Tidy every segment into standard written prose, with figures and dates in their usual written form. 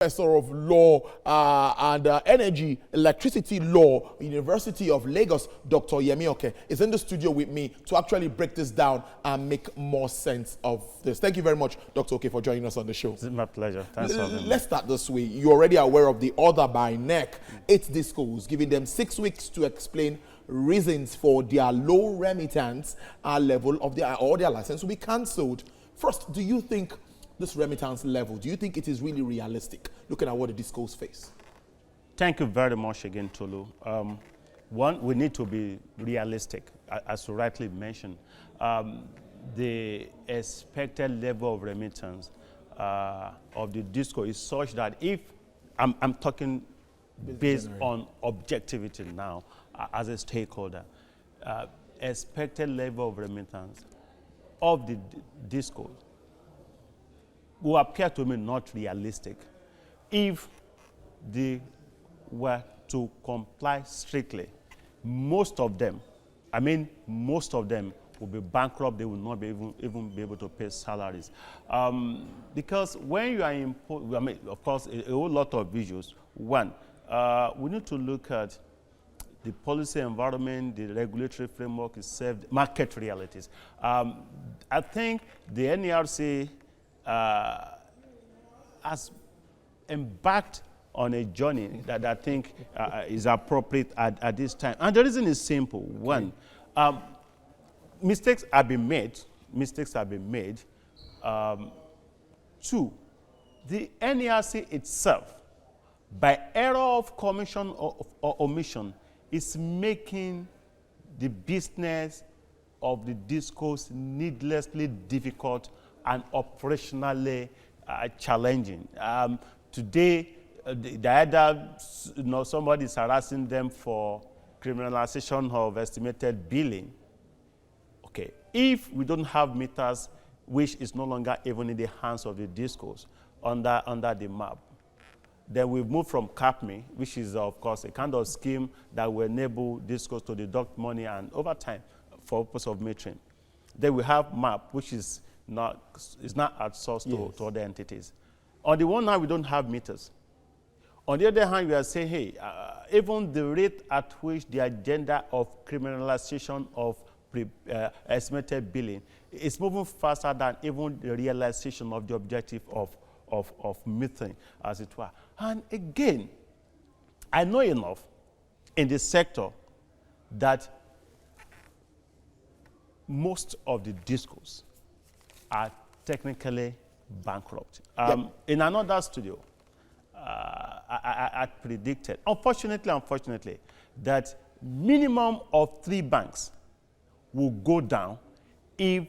Professor of Law and Energy, Electricity Law, University of Lagos, Dr. Yemi Oke, is in the studio with me to actually break this down and make more sense of this. Thank you very much, Dr. Oke, for joining us on the show. It's my pleasure. Thanks for having me. Let's start this way. You're already aware of the order by NEC. 8 discos, giving them 6 weeks to explain reasons for their low remittance level of their license will be cancelled. First, do you think this remittance level, do you think it is really realistic, looking at what the discos face? Thank you very much again, Tolu. One, we need to be realistic, as you rightly mentioned. The expected level of remittance of the disco is such that if, I'm talking based on objectivity now, as a stakeholder, expected level of remittance of the disco will appear to me not realistic if they were to comply strictly. Most of them will be bankrupt. They will not be even be able to pay salaries. Because when you are of course, a whole lot of visuals. One, we need to look at the policy environment, the regulatory framework is served, market realities. I think the NERC has embarked on a journey that I think is appropriate at this time. And the reason is simple. One, mistakes have been made. Two, the NERC itself, by error of commission or omission, is making the business of the discos needlessly difficult and operationally challenging. Today, somebody is harassing them for criminalization of estimated billing. Okay, if we don't have meters, which is no longer even in the hands of the discos under the map, then we've moved from CAPME, which is, of course, a kind of scheme that will enable discos to deduct money and over time for purpose of metering. Then we have MAP, which is not outsourced to other entities. On the one hand, we don't have meters. On the other hand, we are saying, hey, even the rate at which the agenda of criminalization of estimated billing is moving faster than even the realization of the objective of metering, as it were. And again, I know enough in the sector that most of the discos are technically bankrupt. In another studio, I predicted, unfortunately, that minimum of 3 banks will go down if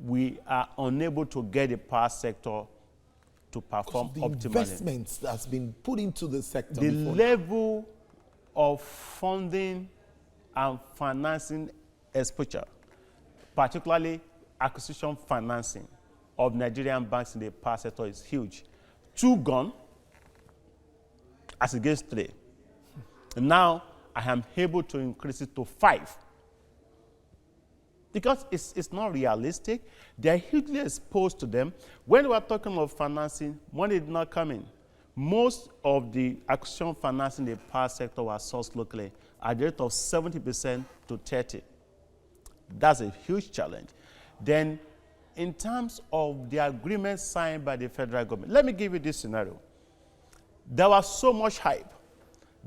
we are unable to get the power sector to perform optimally. Investments that's been put into the sector. The level of funding and financing exposure, particularly acquisition financing of Nigerian banks in the power sector, is huge. 2 gone as against 3. Now I am able to increase it to 5. Because it's not realistic. They are hugely exposed to them. When we are talking of financing, money did not come in. Most of the acquisition financing in the power sector was sourced locally at the rate of 70% to 30%. That's a huge challenge. Then, in terms of the agreement signed by the federal government, let me give you this scenario. There was so much hype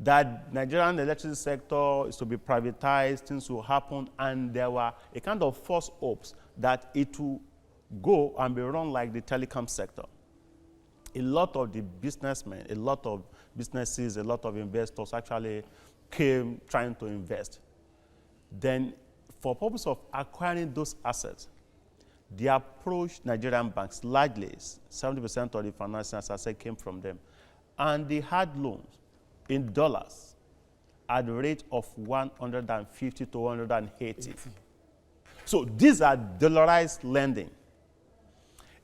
that Nigerian electricity sector is to be privatized, things will happen, and there were a kind of false hopes that it will go and be run like the telecom sector. A lot of the businessmen, a lot of businesses, a lot of investors actually came trying to invest. Then, for purpose of acquiring those assets, they approached Nigerian banks largely. 70% of the financing, as I said, came from them. And they had loans in dollars at the rate of 150 to 180. So these are dollarized lending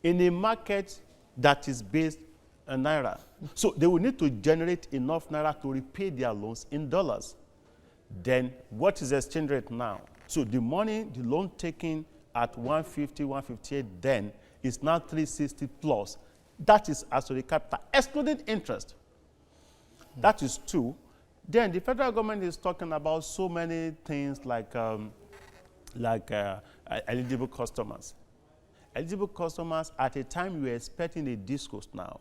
in a market that is based on Naira. So they will need to generate enough Naira to repay their loans in dollars. Then what is the exchange rate now? So the money, the loan taken at 150, 158 then is now 360 plus That is as to the capital, excluding interest. That is two. Then the federal government is talking about so many things like eligible customers. Eligible customers, at a time you are expecting a discos now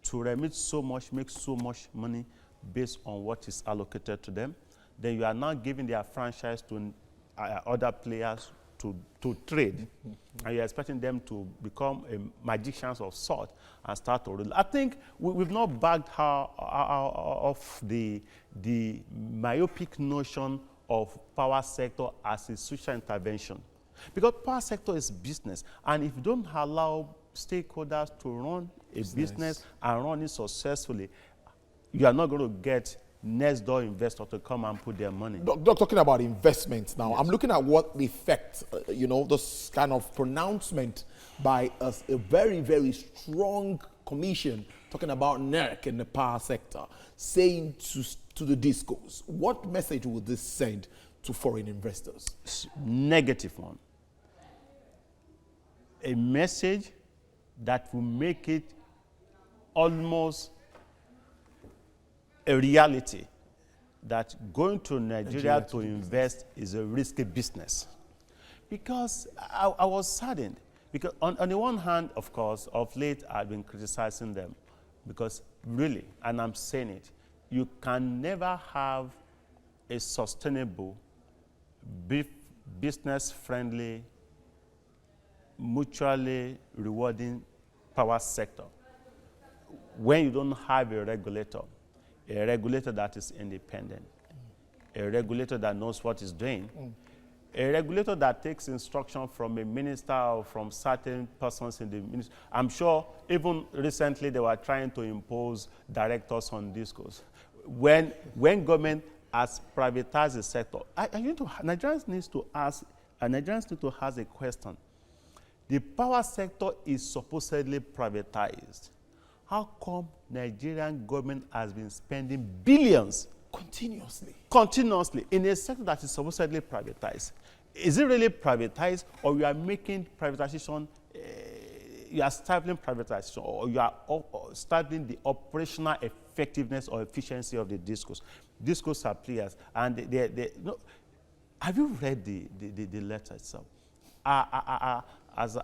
to remit so much, make so much money based on what is allocated to them. Then you are now giving their franchise to other players to trade, and you're expecting them to become magicians of sort and start to rule. I think we've not backed her off the myopic notion of power sector as a social intervention. Because power sector is business, and if you don't allow stakeholders to run a business and run it successfully, you are not going to get next door investor to come and put their money. Doc, talking about investments now, I'm looking at what the effect, this kind of pronouncement by a very, very strong commission talking about NERC in the power sector, saying to the discos. What message would this send to foreign investors? Negative one. A message that will make it almost a reality that going to Nigeria to invest is a risky business. Because I was saddened. Because on the one hand, of course, of late I've been criticizing them. Because really, and I'm saying it, you can never have a sustainable, business-friendly, mutually rewarding power sector when you don't have a regulator that is independent, a regulator that knows what it's doing, a regulator that takes instruction from a minister or from certain persons in the ministry. I'm sure even recently they were trying to impose directors on discos. When government has privatized the sector, Nigerians need to ask a question. The power sector is supposedly privatized. How come Nigerian government has been spending billions continuously in a sector that is supposedly privatized? Is it really privatized, or you are making privatization, you are stifling privatization, or you are stifling the operational effectiveness or efficiency of the discos? Discos are players, and have you read the letter itself? As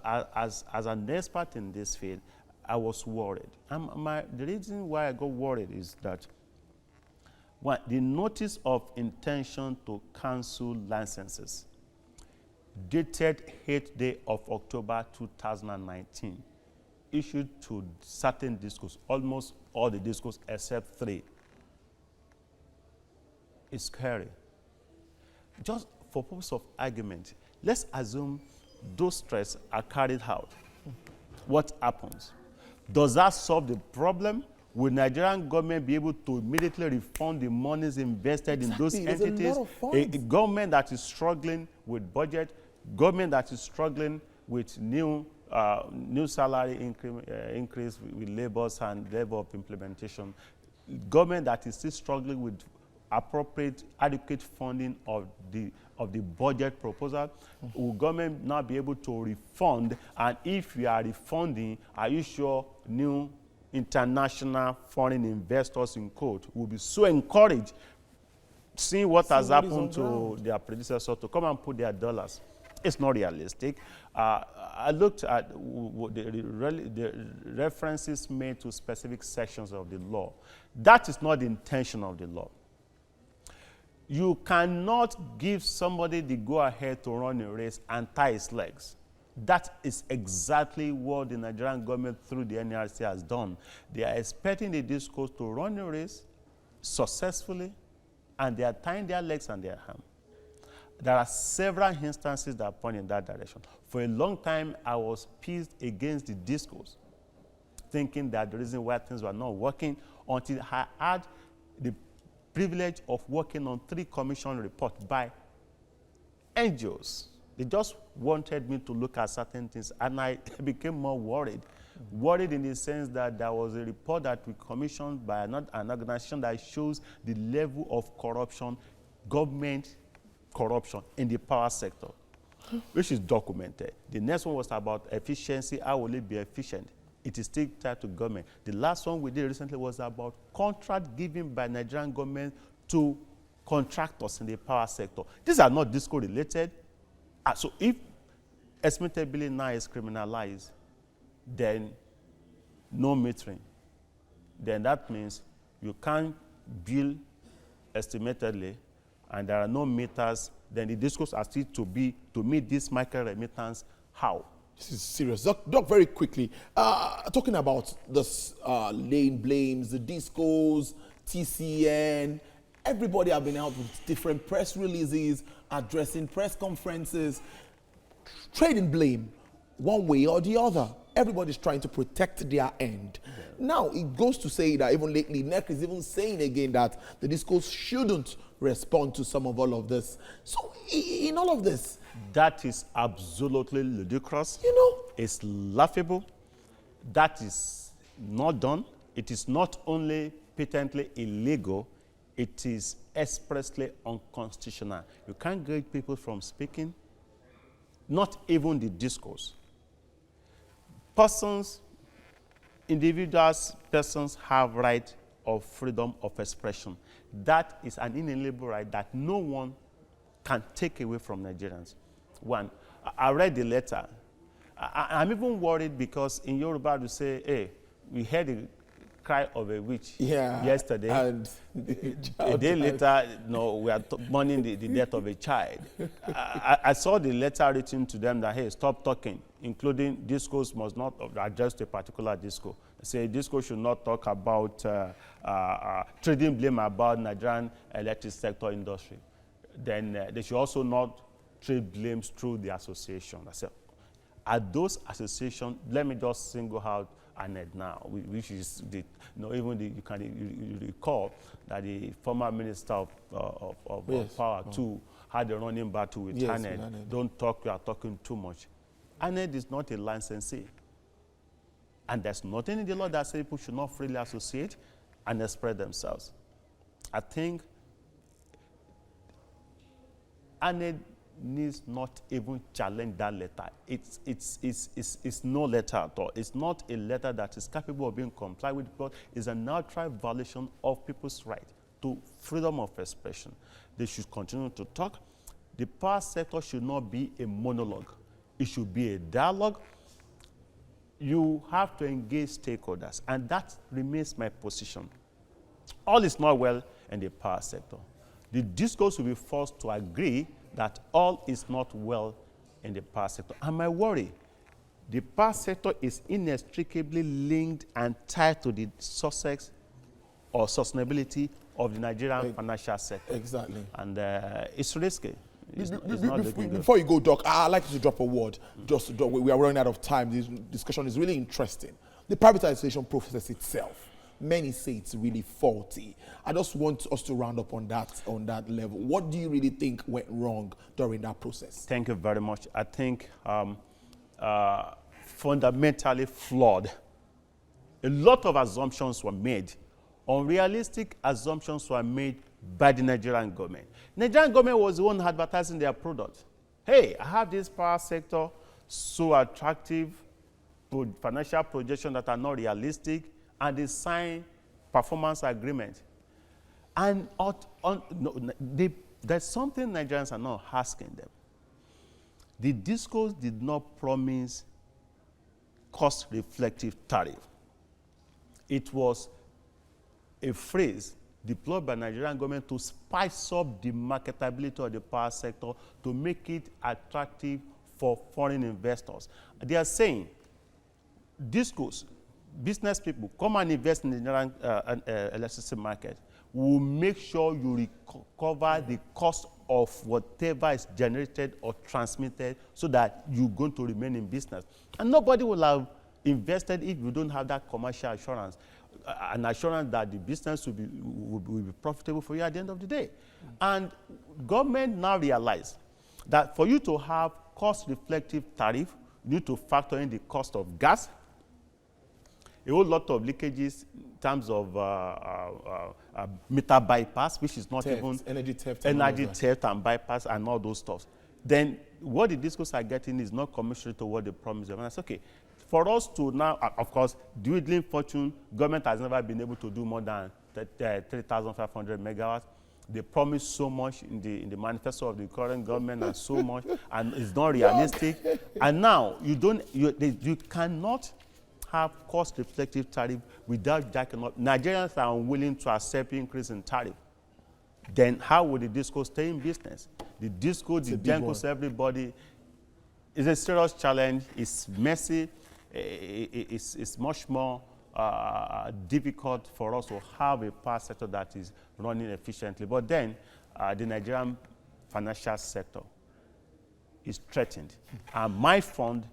an expert in this field, I was worried. The reason why I got worried is that the notice of intention to cancel licenses, dated 8th day of October 2019, issued to certain discos, almost all the discos except 3. It's scary. Just for purpose of argument, let's assume those threats are carried out. What happens? Does that solve the problem? Will Nigerian government be able to immediately refund the monies invested in those entities? A government that is struggling with budget, government that is struggling with new salary increase with labors and level of implementation, government that is still struggling with appropriate, adequate funding of the budget proposal, will government now be able to refund? And if you are refunding, are you sure new international foreign investors in quote will be so encouraged seeing what has happened to their predecessors to come and put their dollars? It's not realistic. I looked at the references made to specific sections of the law. That is not the intention of the law. You cannot give somebody the go-ahead to run a race and tie his legs. That is exactly what the Nigerian government through the NRC has done. They are expecting the discos to run a race successfully, and they are tying their legs and their arms. There are several instances that point in that direction. For a long time, I was pissed against the discos, thinking that the reason why things were not working, until I had the privilege of working on 3 commission reports by NGOs. They just wanted me to look at certain things, and I became more worried. Worried in the sense that there was a report that we commissioned by an organization that shows the level of corruption, government corruption in the power sector, which is documented. The next one was about efficiency. How will it be efficient? It is still tied to government. The last one we did recently was about contract given by Nigerian government to contractors in the power sector. These are not disco related. So if estimated billing now is criminalized, then no metering. Then that means you can't bill estimatedly, and there are no meters. Then the discourse are still to meet this micro remittance. How? This is serious. Doc, very quickly, talking about this lane blames, the discos, TCN, everybody have been out with different press releases, addressing press conferences, trading blame one way or the other. Everybody's trying to protect their end. Yeah. Now, it goes to say that even lately, NEC is even saying again that the discos shouldn't respond to some of all of this. So, in all of this, that is absolutely ludicrous. You know, it's laughable. That is not done. It is not only patently illegal, it is expressly unconstitutional. You can't gauge people from speaking, not even the discourse. Individuals have right of freedom of expression. That is an inalienable right that no one can take away from Nigerians. One, I read the letter. I'm even worried because in Yoruba we say, hey, we heard the cry of a witch yesterday. And a day later, no, we are mourning the death of a child. I saw the letter written to them that, hey, stop talking, including discourse must not address a particular disco. Say disco should not talk about trading blame about Nigerian electric sector industry. Then they should also not trade blames through the association. I said, at those associations, let me just single out ANED now, which is you recall that the former minister of power too had a running battle with ANED. Don't talk, you are talking too much. ANED is not a licensee. And there's nothing in the law that says people should not freely associate and express themselves. I think ANED needs not even challenge that letter. It's no letter at all. It's not a letter that is capable of being complied with, because it's an outright violation of people's right to freedom of expression. They should continue to talk. The power sector should not be a monologue. It should be a dialogue. You have to engage stakeholders, and that remains my position. All is not well in the power sector. The discourse will be forced to agree that all is not well in the power sector. And my worry, the power sector is inextricably linked and tied to the success or sustainability of the Nigerian financial sector. Exactly. And it's risky. It's not looking good. Before you go, Doc, I'd like you to drop a word. We are running out of time. This discussion is really interesting. The privatization process itself, many say it's really faulty. I just want us to round up on that level. What do you really think went wrong during that process? Thank you very much. I think fundamentally flawed. A lot of assumptions were made. Unrealistic assumptions were made by the Nigerian government. Nigerian government was the one advertising their product. Hey, I have this power sector, so attractive, financial projections that are not realistic, and they sign performance agreement. And there's something Nigerians are not asking them. The discourse did not promise cost-reflective tariff. It was a phrase deployed by Nigerian government to spice up the marketability of the power sector to make it attractive for foreign investors. They are saying, discourse, business people, come and invest in the Nigerian electricity market. We'll make sure you recover the cost of whatever is generated or transmitted so that you're going to remain in business. And nobody will have invested if you don't have that commercial assurance, an assurance that the business will be profitable for you at the end of the day. And government now realize that for you to have cost-reflective tariff, you need to factor in the cost of gas, a whole lot of leakages in terms of meter bypass, which is not even energy theft and bypass and all those stuff. Then what the discos are getting is not commensurate to what they promised them. And that's okay. for us to now, of course, dwindling fortune, government has never been able to do more than 3,500 megawatts. They promise so much in the manifesto of the current government and so much, and it's not realistic. And now you cannot have cost-reflective tariff without jacking up. Nigerians are unwilling to accept increase in tariff. Then how would the DISCO stay in business? The DISCO, the GENCOs, everybody, is a serious challenge. It's messy. It's much more difficult for us to have a power sector that is running efficiently. But then the Nigerian financial sector is threatened. And my fund,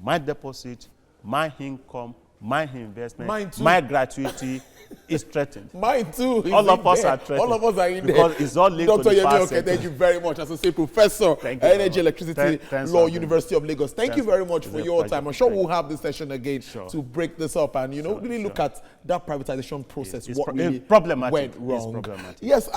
my deposit, my income, my investment, my gratuity is threatened. Mine too. All of us are threatened. All of us are in there. Because it's all linked to the power sector. Thank you very much. Associate Professor, Energy, Electricity, Law, University of Lagos. Thank you very much for your time. I'm sure we'll have this session again to break this up and, really look at that privatization process. What really problematic. went wrong. It's problematic. Yes.